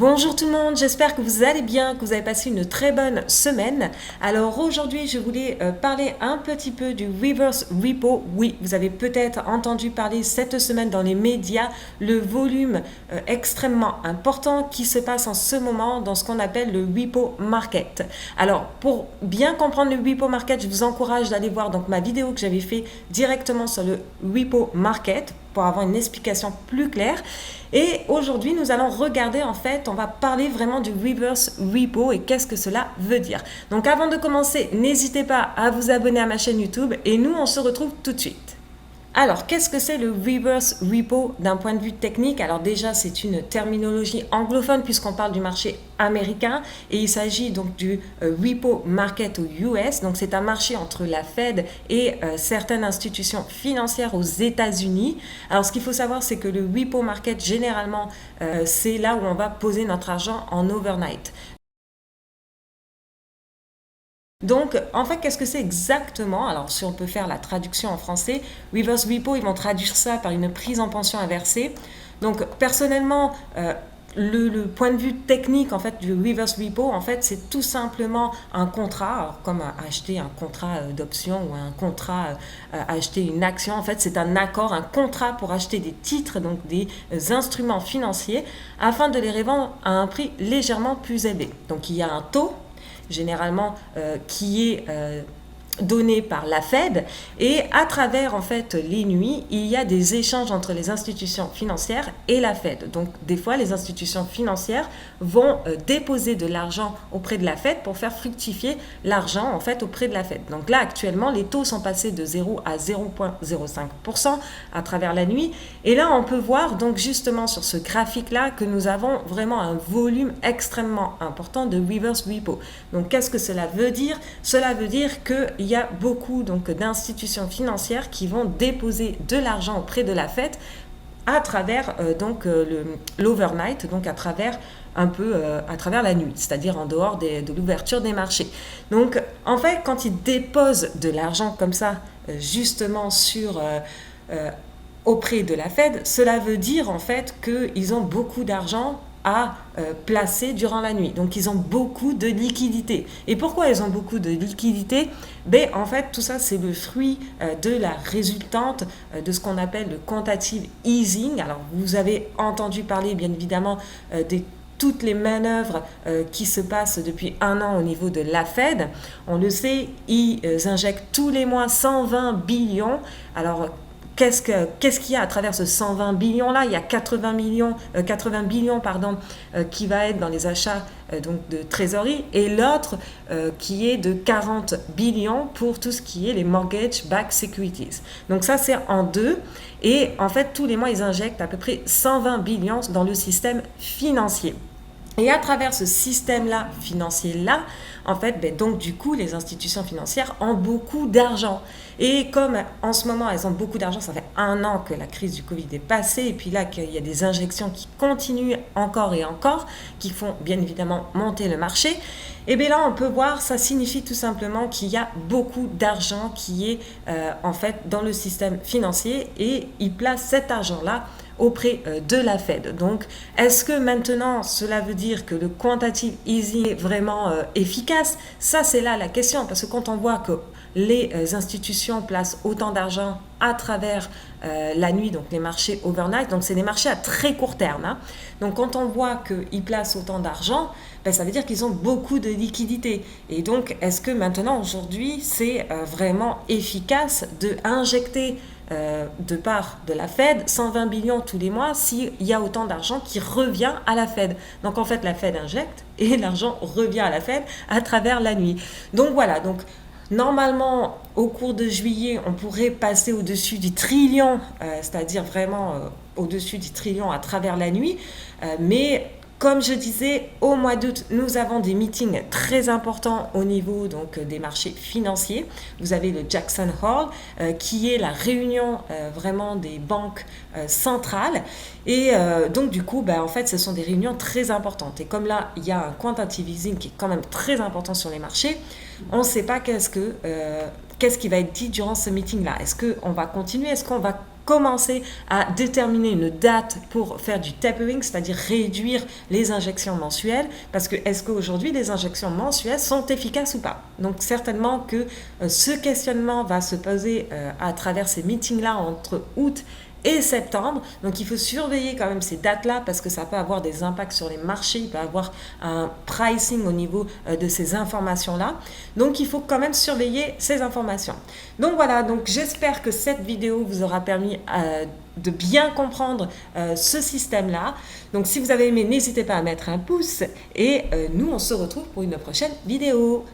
Bonjour tout le monde, j'espère que vous allez bien, que vous avez passé une très bonne semaine. Alors aujourd'hui, je voulais parler un petit peu du reverse repo. Oui, vous avez peut-être entendu parler cette semaine dans les médias, le volume extrêmement important qui se passe en ce moment dans ce qu'on appelle le repo market. Alors pour bien comprendre le repo market, je vous encourage d'aller voir donc ma vidéo que j'avais fait directement sur le repo market pour avoir une explication plus claire. Et aujourd'hui, nous allons regarder, en fait, on va parler vraiment du reverse repo et qu'est-ce que cela veut dire. Donc avant de commencer, n'hésitez pas à vous abonner à ma chaîne YouTube et nous, on se retrouve tout de suite. Alors, qu'est-ce que c'est le reverse repo d'un point de vue technique? Alors déjà, c'est une terminologie anglophone puisqu'on parle du marché américain et il s'agit donc du repo market aux US. Donc c'est un marché entre la Fed et certaines institutions financières aux États-Unis. Alors ce qu'il faut savoir, c'est que le repo market, généralement, c'est là où on va poser notre argent en overnight. Donc, en fait, qu'est-ce que c'est exactement? Alors, si on peut faire la traduction en français, reverse repo, ils vont traduire ça par une prise en pension inversée. Donc, personnellement, le point de vue technique en fait du reverse repo, en fait, c'est tout simplement un contrat, alors, comme acheter un contrat d'option ou un contrat acheter une action. En fait, c'est un accord, un contrat pour acheter des titres, donc des instruments financiers, afin de les revendre à un prix légèrement plus élevé. Donc, il y a un taux généralement qui est donné par la Fed et à travers en fait les nuits, il y a des échanges entre les institutions financières et la Fed. Donc des fois les institutions financières vont déposer de l'argent auprès de la Fed pour faire fructifier l'argent en fait auprès de la Fed. Donc là actuellement les taux sont passés de 0 à 0,05% à travers la nuit et là on peut voir donc justement sur ce graphique là que nous avons vraiment un volume extrêmement important de reverse repo. Donc qu'est-ce que cela veut dire? Cela veut dire que il y a beaucoup donc d'institutions financières qui vont déposer de l'argent auprès de la Fed à travers l'overnight, donc à travers un peu à travers la nuit, c'est-à-dire en dehors de l'ouverture des marchés. Donc en fait, quand ils déposent de l'argent comme ça, justement auprès de la Fed, cela veut dire en fait qu'ils ont beaucoup d'argent à placer durant la nuit. Donc ils ont beaucoup de liquidités. Et pourquoi ils ont beaucoup de liquidités? Ben, en fait, tout ça, c'est le fruit de la résultante de ce qu'on appelle le quantitative easing. Alors, vous avez entendu parler, bien évidemment, des toutes les manœuvres qui se passent depuis un an au niveau de la Fed. On le sait, ils injectent tous les mois 120 billions. Alors, qu'est-ce qu'il y a à travers ce 120 billions là? Il y a 80 billions qui va être dans les achats donc de trésorerie et l'autre qui est de 40 billions pour tout ce qui est les mortgage-backed securities. Donc ça c'est en deux et en fait tous les mois ils injectent à peu près 120 billions dans le système financier. Et à travers ce système-là, financier-là, en fait, donc du coup, les institutions financières ont beaucoup d'argent. Et comme en ce moment, elles ont beaucoup d'argent, ça fait un an que la crise du Covid est passée, et puis là, qu'il y a des injections qui continuent encore et encore, qui font bien évidemment monter le marché, et bien là, on peut voir, ça signifie tout simplement qu'il y a beaucoup d'argent qui est en fait dans le système financier, et ils placent cet argent-là auprès de la Fed. Donc, est-ce que maintenant cela veut dire que le quantitative easing est vraiment efficace? Ça, c'est là la question, parce que quand on voit que les institutions placent autant d'argent à travers la nuit, donc les marchés overnight, donc c'est des marchés à très court terme. Hein. Donc, quand on voit qu'ils placent autant d'argent, ben, ça veut dire qu'ils ont beaucoup de liquidités. Et donc, est-ce que maintenant, aujourd'hui, c'est vraiment efficace d'injecter de part de la Fed 120 billions tous les mois s'il y a autant d'argent qui revient à la Fed? Donc en fait la Fed injecte et l'argent revient à la Fed à travers la nuit. Donc voilà, donc normalement au cours de juillet on pourrait passer au-dessus du trillion, c'est-à-dire vraiment au-dessus du trillion à travers la nuit, mais comme je disais, au mois d'août, nous avons des meetings très importants au niveau donc, des marchés financiers. Vous avez le Jackson Hole, qui est la réunion vraiment des banques centrales. Et donc, du coup, en fait, ce sont des réunions très importantes. Et comme là, il y a un quantitative easing qui est quand même très important sur les marchés, on ne sait pas qu'est-ce qui va être dit durant ce meeting-là. Est-ce qu'on va continuer? Est-ce qu'on va commencer à déterminer une date pour faire du tapering, c'est-à-dire réduire les injections mensuelles, parce que est-ce qu'aujourd'hui les injections mensuelles sont efficaces ou pas? Donc certainement que ce questionnement va se poser à travers ces meetings-là entre août et septembre. Donc il faut surveiller quand même ces dates-là parce que ça peut avoir des impacts sur les marchés, il peut avoir un pricing au niveau de ces informations-là. Donc il faut quand même surveiller ces informations. Donc voilà, donc j'espère que cette vidéo vous aura permis de bien comprendre ce système-là. Donc si vous avez aimé, n'hésitez pas à mettre un pouce et nous on se retrouve pour une prochaine vidéo.